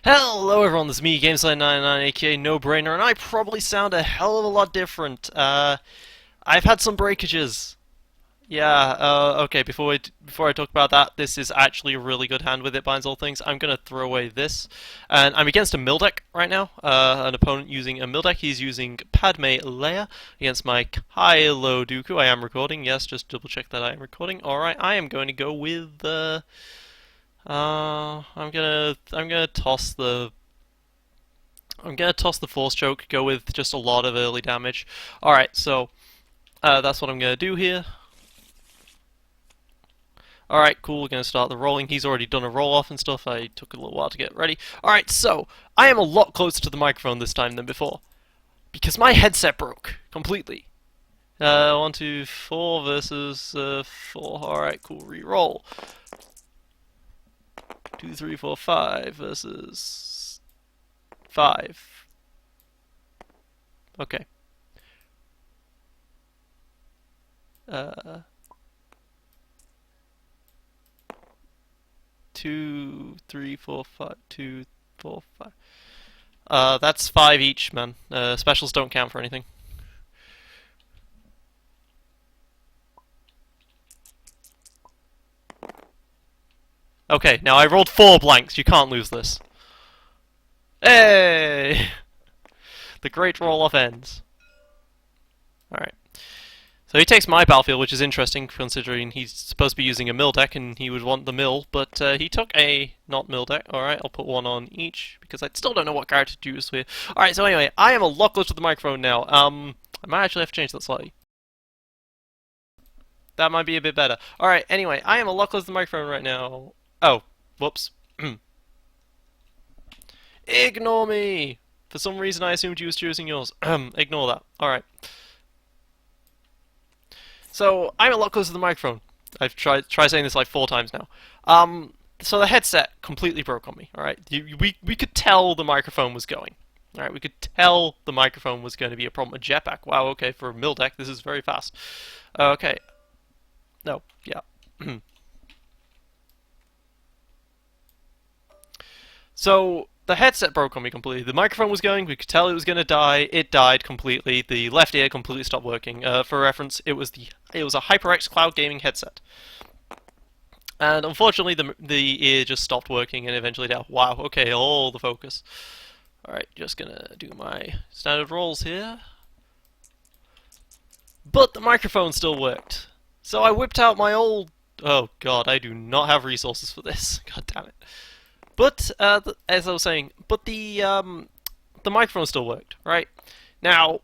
Hello everyone, this is me, GameSide99, aka No Brainer, and I probably sound a hell of a lot different. I've had some breakages. Yeah, okay, before I talk about that, this is actually a really good hand with it, binds all things. I'm gonna throw away this. And I'm against a mill deck right now. An opponent using a mill deck. He's using Padme Leia against my Kylo Dooku. I am recording, yes, just double check that I am recording. Alright, I am going to go with, I'm gonna toss the force choke, go with just a lot of early damage. Alright, so that's what I'm gonna do here. Alright, cool, we're gonna start the rolling. He's already done a roll off and stuff. I took a little while to get ready. Alright, so I am a lot closer to the microphone this time than before. Because my headset broke completely. 1, 2, 4 versus 4. Alright, cool, re-roll. 2, 3, 4, 5 versus 5. Okay. 2, 3, 4, 5. 2, 4, 5. That's 5 each, man. Specials don't count for anything. Okay, now I rolled 4 blanks. You can't lose this. Hey! The great roll-off ends. Alright. So he takes my battlefield, which is interesting considering he's supposed to be using a mill deck and he would want the mill, but he took a not mill deck. Alright, I'll put 1 on each because I still don't know what character to use here. Alright, so anyway, I am a lot closer to the microphone now. I might actually have to change that slightly. That might be a bit better. Alright, anyway, I am a lot closer to the microphone right now. Oh, whoops. Ignore me! For some reason I assumed you was choosing yours. Ignore that. Alright. So, I'm a lot closer to the microphone. I've tried saying this like 4 times now. So the headset completely broke on me, alright? We could tell the microphone was going. Alright, we could tell the microphone was going to be a problem with jetpack. Wow, okay, for a mill deck, this is very fast. Okay. No, yeah. So, the headset broke on me completely. The microphone was going, we could tell it was going to die. It died completely. The left ear completely stopped working. For reference, it was a HyperX Cloud Gaming headset. And unfortunately, the ear just stopped working and eventually died. Wow, okay, all the focus. Alright, just gonna do my standard rolls here. But the microphone still worked. So I whipped out my old... Oh god, I do not have resources for this. God damn it. But, as I was saying, but the microphone still worked, right? Now,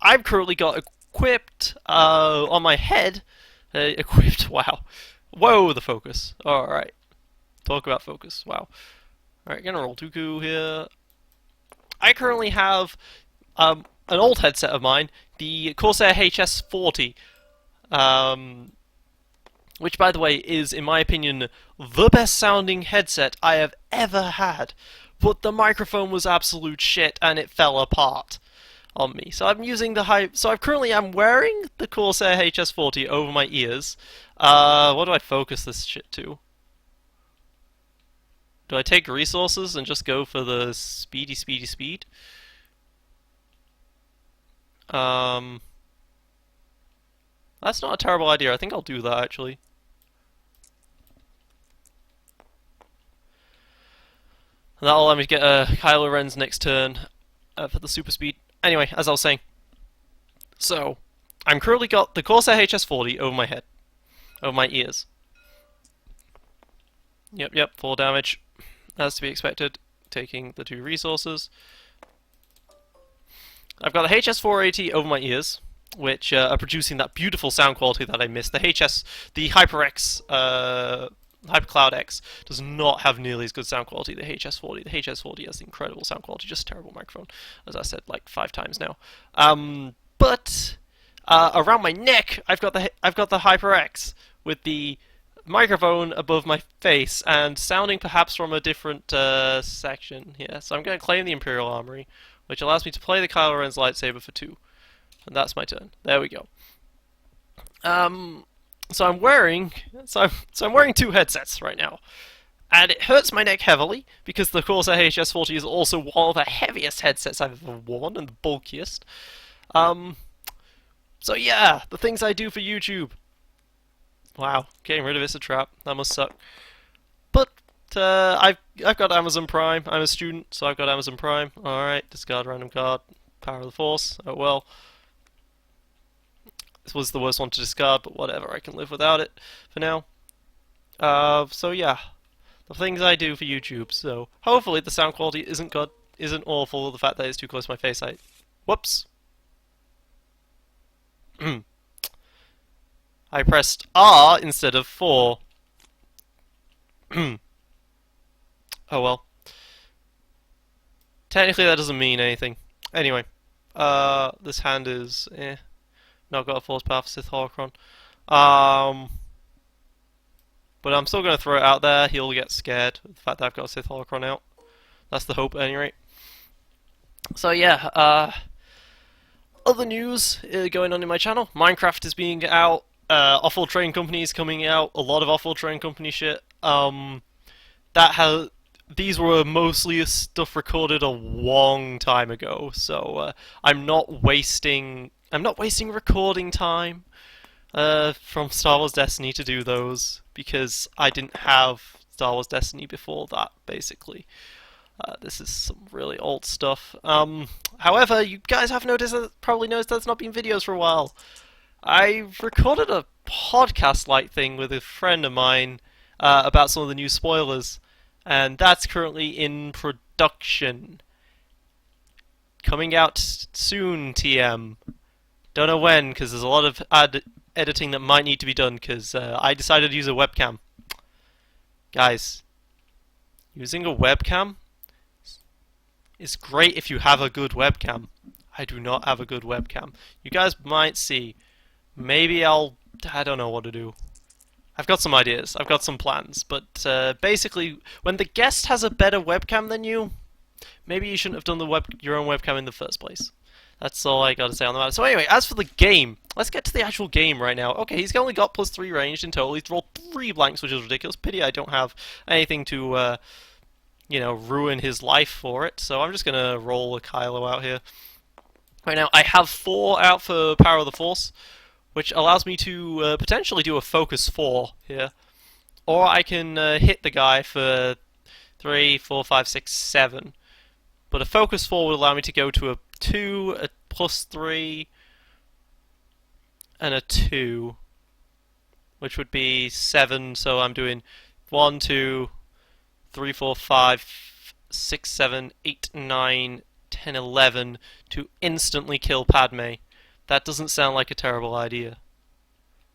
I've currently got equipped, on my head, equipped, wow. Whoa, the focus. Alright. Talk about focus, wow. Alright, gonna roll Dooku here. I currently have, an old headset of mine, the Corsair HS40, which, by the way, is, in my opinion, the best sounding headset I have ever had. But the microphone was absolute shit, and it fell apart on me. So I'm using the So I currently am wearing the Corsair HS40 over my ears. What do I focus this shit to? Do I take resources and just go for the speed? That's not a terrible idea. I think I'll do that, actually. That'll allow me to get Kylo Ren's next turn for the super speed. Anyway, as I was saying. So, I'm currently got the Corsair HS40 over my head. Over my ears. Yep, 4 damage. As to be expected. Taking the 2 resources. I've got the HS480 over my ears, which are producing that beautiful sound quality that I missed. The HyperX, HyperCloud X does not have nearly as good sound quality as the HS40. The HS40 has incredible sound quality, just a terrible microphone, as I said like 5 times now. But around my neck, I've got the HyperX with the microphone above my face and sounding perhaps from a different section here. So I'm going to claim the Imperial Armory, which allows me to play the Kylo Ren's lightsaber for 2. And that's my turn. There we go. So I'm wearing 2 headsets right now. and it hurts my neck heavily because the Corsair HS40 is also one of the heaviest headsets I've ever worn and the bulkiest. So yeah, the things I do for YouTube. Wow, getting rid of it's a trap. That must suck. But I've got Amazon Prime. I'm a student, so I've got Amazon Prime. All right, discard random card. Power of the Force. Oh well. This was the worst one to discard, but whatever. I can live without it for now. So yeah, the things I do for YouTube. So hopefully the sound quality isn't good, isn't awful. The fact that it's too close to my face. Whoops. I pressed R instead of 4. Oh well. Technically that doesn't mean anything. Anyway, this hand is not got a force path Sith Holocron. But I'm still gonna throw it out there. He'll get scared of the fact that I've got a Sith Holocron out. That's the hope at any rate. So yeah, other news going on in my channel. Minecraft is being out. Offworld Trading Company is coming out. A lot of Offworld Trading Company shit. These were mostly stuff recorded a long time ago, so I'm not wasting recording time from Star Wars Destiny to do those because I didn't have Star Wars Destiny before that. Basically, this is some really old stuff. However, you guys have probably noticed there's not been videos for a while. I recorded a podcast-like thing with a friend of mine about some of the new spoilers, and that's currently in production. Coming out soon, TM. Don't know when, because there's a lot of editing that might need to be done, because I decided to use a webcam. Guys, using a webcam is great if you have a good webcam. I do not have a good webcam. You guys might see. Maybe I don't know what to do. I've got some ideas, I've got some plans, but basically, when the guest has a better webcam than you, maybe you shouldn't have done your own webcam in the first place. That's all I gotta say on the matter. So anyway, as for the game, let's get to the actual game right now. Okay, he's only got +3 ranged in total. He's rolled 3 blanks, which is ridiculous. Pity I don't have anything to, you know, ruin his life for it. So I'm just gonna roll a Kylo out here. Right now, I have 4 out for Power of the Force, which allows me to potentially do a focus 4 here. Or I can hit the guy for 3, 4, 5, 6, 7. But a focus 4 would allow me to go to a 2, a +3, and a 2, which would be 7, so I'm doing 1, 2, 3, 4, 5, 6, 7, 8, 9, 10, 11 to instantly kill Padme. That doesn't sound like a terrible idea.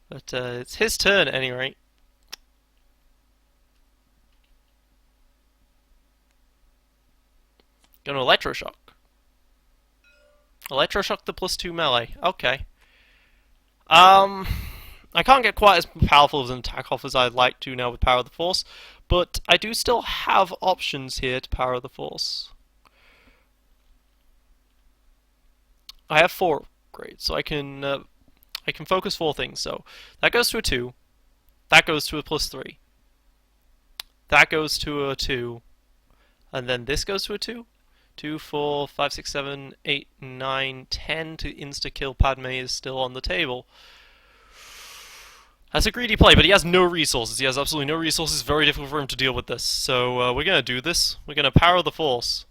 But it's his turn at any rate. Gonna Electroshock. Electroshock the +2 melee. Okay. I can't get quite as powerful of an attack off as I'd like to now with Power of the Force, but I do still have options here to Power of the Force. I have 4 upgrades, so I can focus 4 things. So that goes to a 2, that goes to a +3, that goes to a 2, and then this goes to a 2. 2, 4, 5, 6, 7, 8, 9, 10 to insta-kill Padme is still on the table. That's a greedy play, but he has no resources. He has absolutely no resources. Very difficult for him to deal with this. So we're gonna do this. We're gonna power the Force.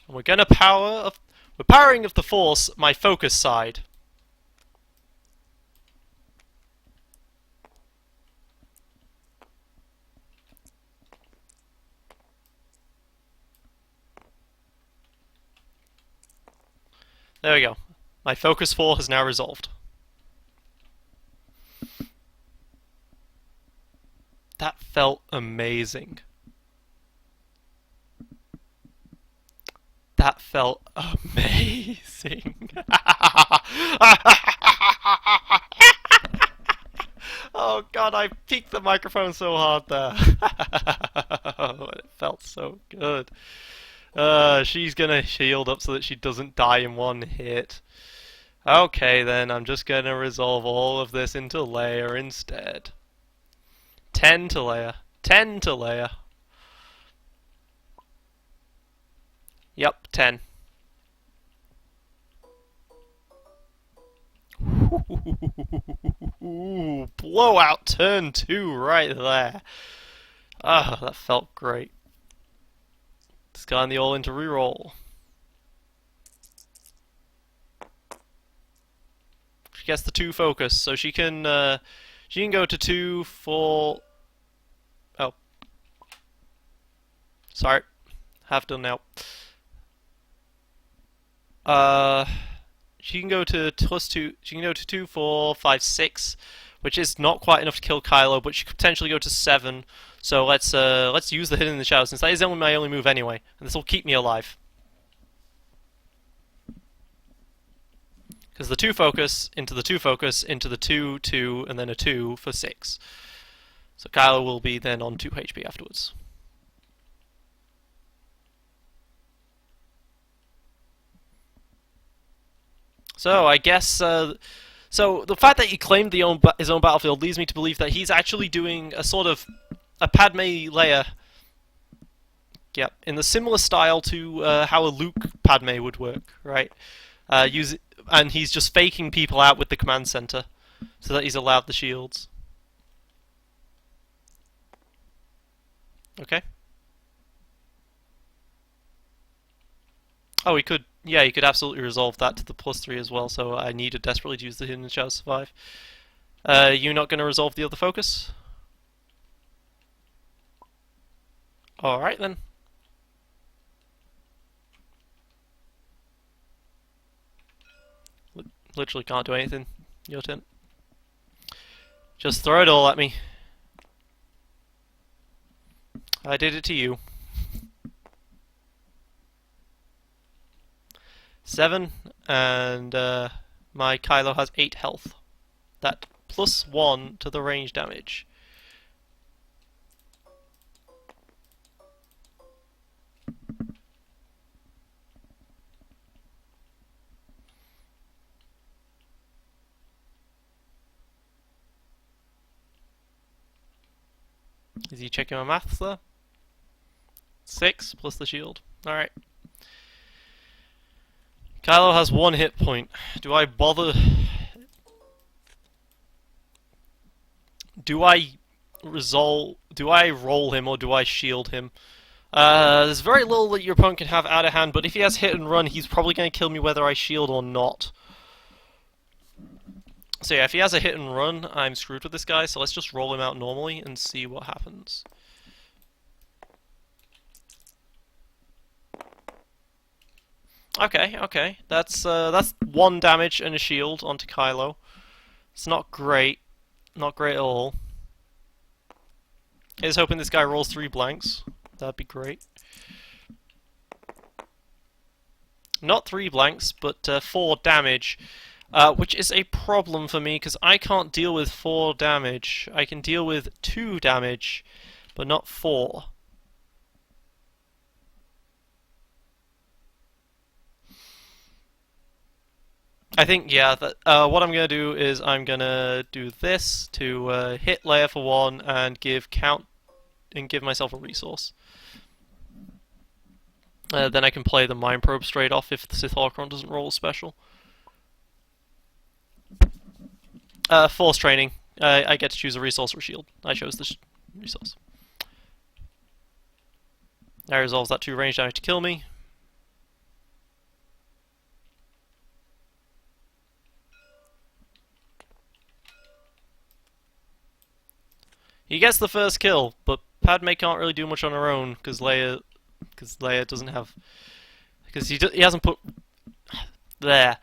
And we're gonna we're powering of the Force my focus side. There we go. My focus 4 has now resolved. That felt amazing. That felt amazing. Oh god, I peaked the microphone so hard there. It felt so good. She's gonna shield up so that she doesn't die in one hit. Okay then, I'm just gonna resolve all of this into Leia instead. 10 to Leia. 10 to Leia. Yep, 10. Ooh, blowout turn 2 right there. Ah, that felt great. Scan the all into reroll. She gets the 2 focus, so she can go to 2, 4. Oh, sorry, half done now. She can go to +2. She can go to 2, 4, 5, 6, which is not quite enough to kill Kylo, but she could potentially go to 7. So let's use the hidden in the shadows, since that is my only move anyway, and this will keep me alive. Because the 2 focus into the 2 focus into the 2, 2, and then a 2 for 6. So Kylo will be then on 2 HP afterwards. So I guess so the fact that he claimed his own battlefield leads me to believe that he's actually doing a sort of a Padme Leia. Yep, in the similar style to how a Luke Padme would work, right? And he's just faking people out with the command center so that he's allowed the shields. Okay. Oh, he could. Yeah, he could absolutely resolve that to the +3 as well. So I needed desperately to use the hidden shadow to survive. You not going to resolve the other focus? All right then. Literally can't do anything. Your turn. Just throw it all at me. I did it to you. 7, and my Kylo has 8 health. That +1 to the range damage. Is he checking my maths there? 6 plus the shield. Alright. Kylo has 1 hit point. Do I bother? Do I roll him or do I shield him? There's very little that your opponent can have out of hand, but if he has hit and run, he's probably going to kill me whether I shield or not. So yeah, if he has a hit and run, I'm screwed with this guy, so let's just roll him out normally and see what happens. Okay. That's 1 damage and a shield onto Kylo. It's not great. Not great at all. Here's hoping this guy rolls 3 blanks. That'd be great. Not 3 blanks, but 4 damage. Which is a problem for me, because I can't deal with 4 damage. I can deal with 2 damage, but not 4. I think, yeah, that, what I'm going to do is I'm going to do this to hit Leia for 1 and give myself a resource. Then I can play the Mind Probe straight off if the Sith Holocron doesn't roll a special. Force training. I get to choose a resource or a shield. I chose the resource. That resolves that 2 range damage to kill me. He gets the first kill, but Padme can't really do much on her own because Leia doesn't have, because he hasn't put there.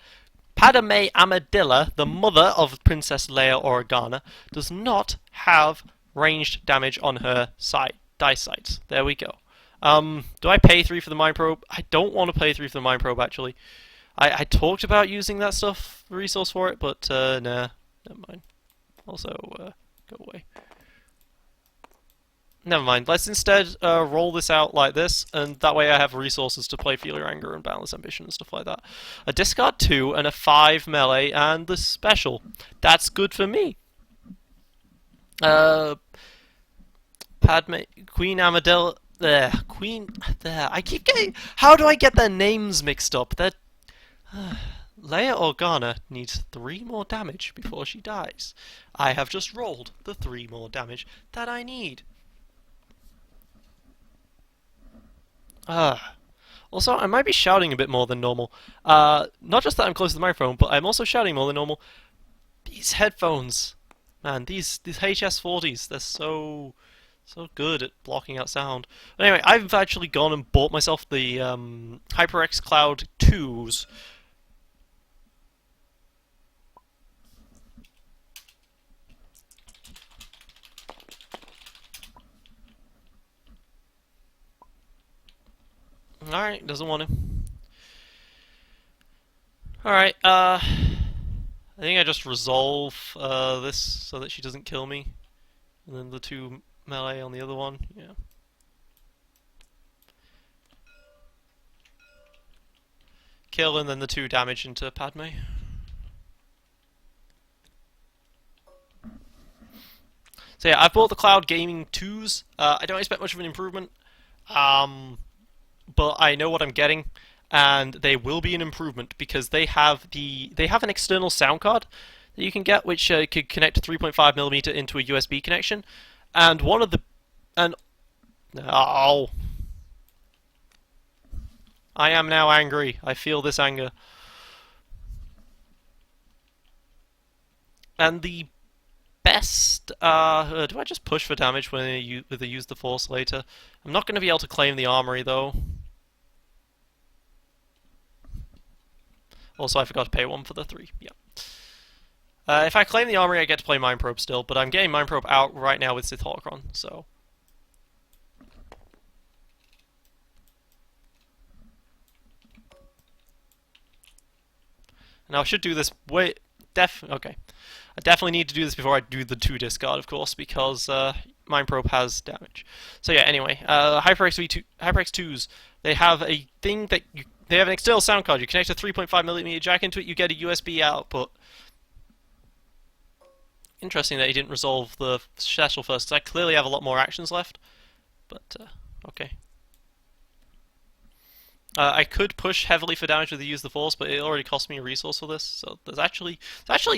Padme Amidala, the mother of Princess Leia Organa, does not have ranged damage on her dice sights. There we go. Do I pay 3 for the Mind Probe? I don't want to pay 3 for the Mind Probe, actually. I talked about using that resource for it, but nah, never mind. Also, go away. Never mind. Let's instead roll this out like this, and that way I have resources to play Feel Your Anger and Boundless Ambition and stuff like that. A discard 2 and a 5 melee and the special. That's good for me. Padme Padme, Queen Amidala, Queen, I keep getting, how do I get their names mixed up? They're, Leia Organa needs 3 more damage before she dies. I have just rolled the 3 more damage that I need. Also, I might be shouting a bit more than normal. Not just that I'm close to the microphone, but I'm also shouting more than normal. These headphones, man, these HS40s, they're so good at blocking out sound. But anyway, I've actually gone and bought myself the HyperX Cloud 2s. Alright, doesn't want to. Alright, I think I just resolve this so that she doesn't kill me. And then the 2 melee on the other one, yeah. Kill and then the 2 damage into Padme. So yeah, I've bought the Cloud Gaming 2s. I don't expect much of an improvement. But I know what I'm getting, and they will be an improvement because they have an external sound card that you can get, which could connect 3.5mm into a USB connection, and oh, I am now angry. I feel this anger, and the best. Do I just push for damage when I use the Force later? I'm not going to be able to claim the armory though. Also, I forgot to pay 1 for the 3. Yeah. If I claim the armory, I get to play Mind Probe still, but I'm getting Mind Probe out right now with Sith Holocron, so. Now I should do this. Okay. I definitely need to do this before I do the 2 discard, of course, because Mind Probe has damage. So yeah. Anyway, HyperX 2s. They have a thing that they have an external sound card. You connect a 3.5mm jack into it, you get a USB output. Interesting that he didn't resolve the special first, because I clearly have a lot more actions left. But, okay. I could push heavily for damage with the Use the Force, but it already cost me a resource for this. So there's actually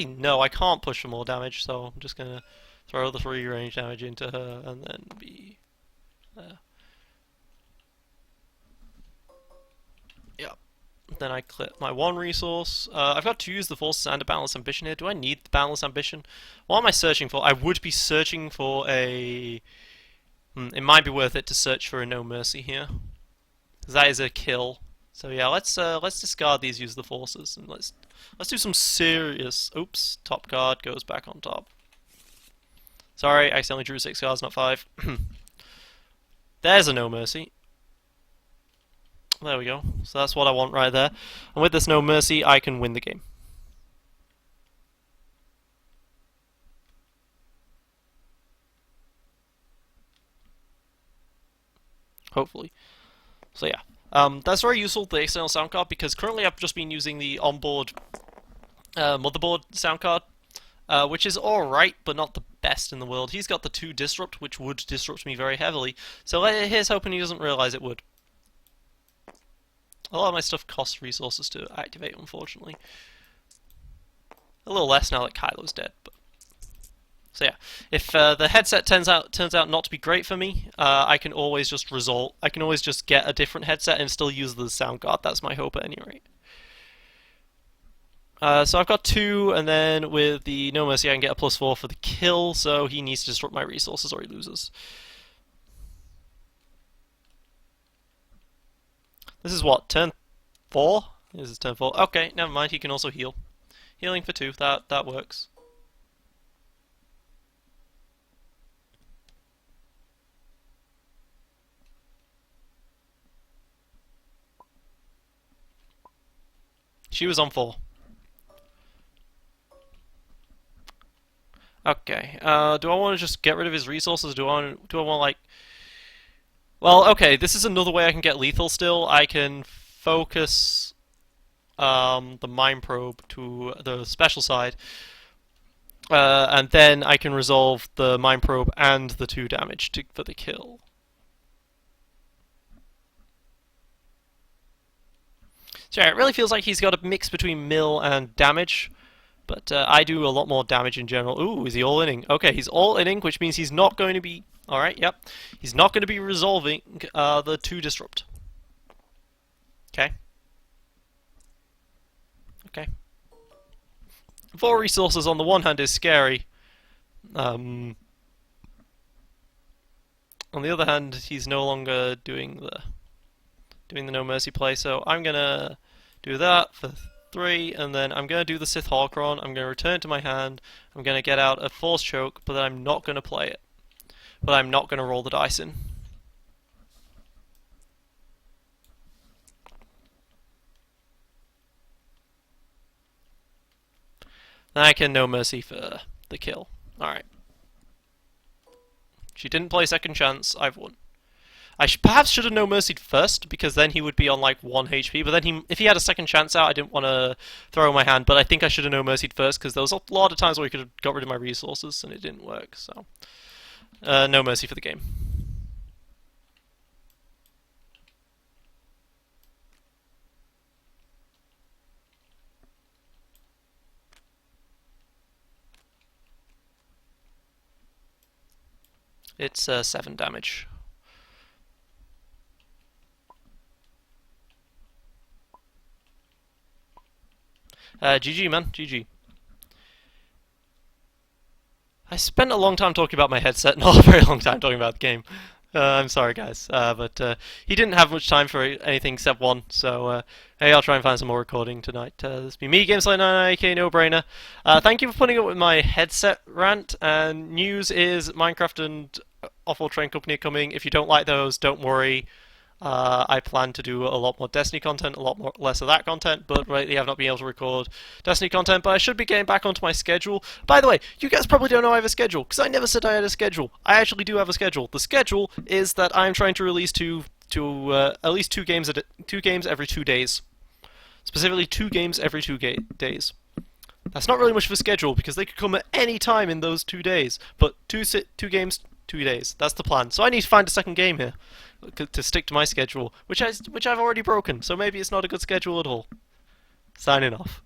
no, I can't push for more damage, so I'm just gonna throw the 3 range damage into her, and then be there. Yep. Then I clip my 1 resource. I've got to use the Forces and a Boundless Ambition here. Do I need the Boundless Ambition? What am I searching for? I would be searching for a... it might be worth it to search for a No Mercy here. Because that is a kill. So yeah, let's discard these, use the Forces, and let's do some serious... Oops, top card goes back on top. Sorry, I accidentally drew 6 cards, not 5. There's a No Mercy. There we go. So that's what I want right there. And with this No Mercy, I can win the game. Hopefully. So yeah. That's very useful, the external sound card, because currently I've just been using the onboard motherboard sound card, which is alright, but not the best in the world. He's got the 2 Disrupt, which would disrupt me very heavily. So here's hoping he doesn't realize it would. A lot of my stuff costs resources to activate, unfortunately. A little less now that Kylo's dead, but... So yeah, if the headset turns out not to be great for me, I can always just I can always just get a different headset and still use the sound card. That's my hope at any rate. So I've got 2, and then with the No Mercy I can get a +4 for the kill, so he needs to disrupt my resources or he loses. This is what, turn 4? This is turn 4. Okay, never mind, he can also heal. Healing for 2, that works. She was on 4. Okay, do I want to just get rid of his resources? Do I want like... Well, okay, this is another way I can get lethal still. I can focus the Mind Probe to the special side. And then I can resolve the Mind Probe and the 2 damage for the kill. So yeah, it really feels like he's got a mix between mill and damage, but I do a lot more damage in general. Ooh, is he all-inning? Okay, he's all-inning, which means he's not going to be... Alright, yep. He's not going to be resolving the 2 Disrupt. Okay. Okay. 4 resources on the one hand is scary. On the other hand, he's no longer doing the No Mercy play, so I'm gonna do that for 3, and then I'm gonna do the Sith Holocron. I'm gonna return it to my hand. I'm gonna get out a Force Choke, but then I'm not gonna play it. But I'm not gonna roll the dice in. Then I can No Mercy for the kill. Alright. She didn't play second chance, I've won. I perhaps should have No Mercied first, because then he would be on like 1 HP, but then if he had a second chance out, I didn't want to throw my hand, but I think I should have No Mercied first, because there was a lot of times where he could have got rid of my resources, and it didn't work, so... No Mercy for the game. It's 7 damage. GG, man. GG. I spent a long time talking about my headset, not a very long time talking about the game. I'm sorry, guys, but he didn't have much time for anything except one, so hey, I'll try and find some more recording tonight. This has been me, GameSlide99, aka No Brainer. Thank you for putting up with my headset rant, and news is Minecraft and Awful Train Company are coming. If you don't like those, don't worry. I plan to do a lot more Destiny content, a lot less of that content, but lately I've not been able to record Destiny content, but I should be getting back onto my schedule. By the way, you guys probably don't know I have a schedule, because I never said I had a schedule. I actually do have a schedule. The schedule is that I'm trying to release at least 2 games every 2 days. Specifically 2 games every 2 days. That's not really much of a schedule, because they could come at any time in those 2 days, but 2 games, 2 days. That's the plan. So I need to find a second game here to stick to my schedule, which I've already broken, so maybe it's not a good schedule at all. Signing off.